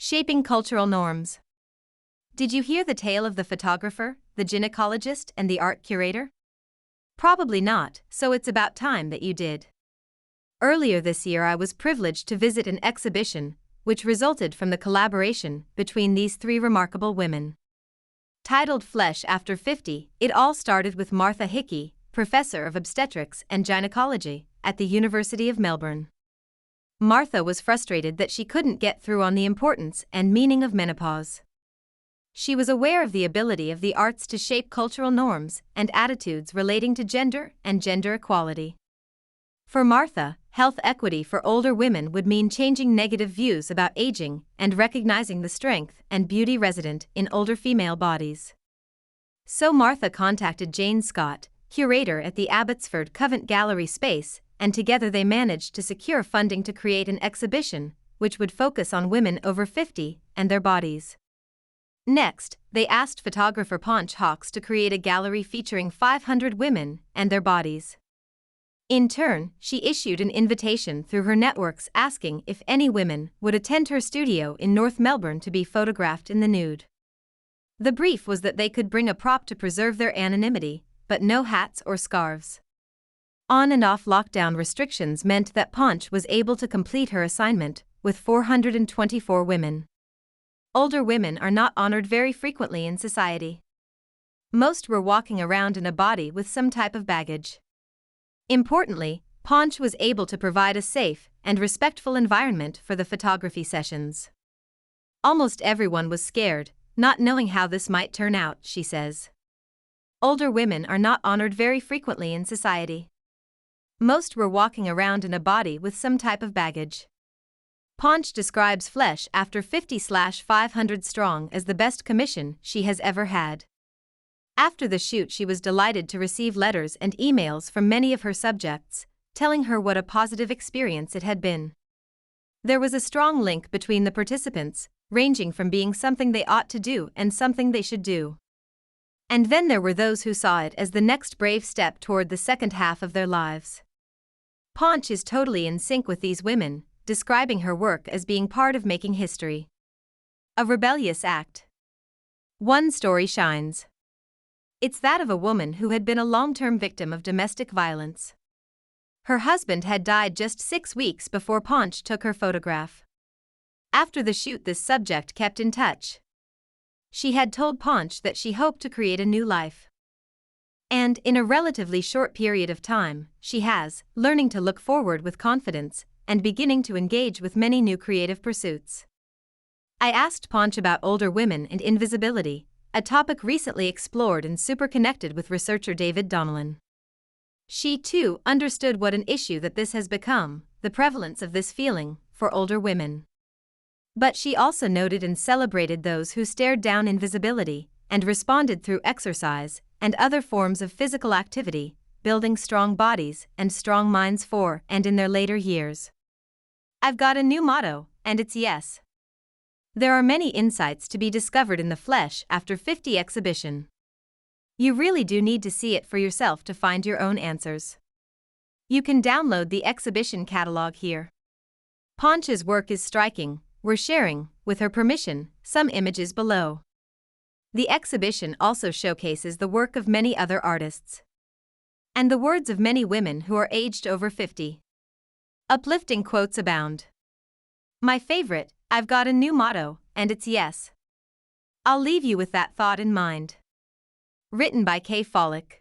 Shaping cultural norms. Did you hear the tale of the photographer, the gynecologist, and the art curator? Probably not, so it's about time that you did. Earlier this year, I was privileged to visit an exhibition, which resulted from the collaboration between these three remarkable women. Titled Flesh After 50, it all started with Martha Hickey, professor of obstetrics and gynecology at the University of Melbourne. Martha was frustrated that she couldn't get through on the importance and meaning of menopause. She was aware of the ability of the arts to shape cultural norms and attitudes relating to gender and gender equality. For Martha, health equity for older women would mean changing negative views about aging and recognizing the strength and beauty resident in older female bodies. So Martha contacted Jane Scott, curator at the Abbotsford Covent Gallery space, and together they managed to secure funding to create an exhibition which would focus on women over 50 and their bodies. Next, they asked photographer Ponch Hawks to create a gallery featuring 500 women and their bodies. In turn, she issued an invitation through her networks asking if any women would attend her studio in North Melbourne to be photographed in the nude. The brief was that they could bring a prop to preserve their anonymity, but no hats or scarves. On and off lockdown restrictions meant that Ponch was able to complete her assignment with 424 women. Older women are not honored very frequently in society. Most were walking around in a body with some type of baggage. Importantly, Ponch was able to provide a safe and respectful environment for the photography sessions. Almost everyone was scared, not knowing how this might turn out, she says. Older women are not honored very frequently in society. Most were walking around in a body with some type of baggage. Ponch describes Flesh After 50/500 Strong as the best commission she has ever had. After the shoot, she was delighted to receive letters and emails from many of her subjects, telling her what a positive experience it had been. There was a strong link between the participants, ranging from being something they ought to do and something they should do. And then there were those who saw it as the next brave step toward the second half of their lives. Ponch is totally in sync with these women, describing her work as being part of making history. A rebellious act. One story shines. It's that of a woman who had been a long-term victim of domestic violence. Her husband had died just 6 weeks before Ponch took her photograph. After the shoot, this subject kept in touch. She had told Ponch that she hoped to create a new life. And, in a relatively short period of time, she has, learning to look forward with confidence, and beginning to engage with many new creative pursuits. I asked Ponch about older women and invisibility, a topic recently explored and super connected with researcher David Donnellan. She, too, understood what an issue that this has become, the prevalence of this feeling, for older women. But she also noted and celebrated those who stared down invisibility, and responded through exercise and other forms of physical activity, building strong bodies and strong minds for and in their later years. I've got a new motto, and it's yes. There are many insights to be discovered in the Flesh After 50 exhibition. You really do need to see it for yourself to find your own answers. You can download the exhibition catalog here. Ponch's work is striking. We're sharing, with her permission, some images below. The exhibition also showcases the work of many other artists. And the words of many women who are aged over 50. Uplifting quotes abound. My favorite, I've got a new motto, and it's yes. I'll leave you with that thought in mind. Written by Kay Follick.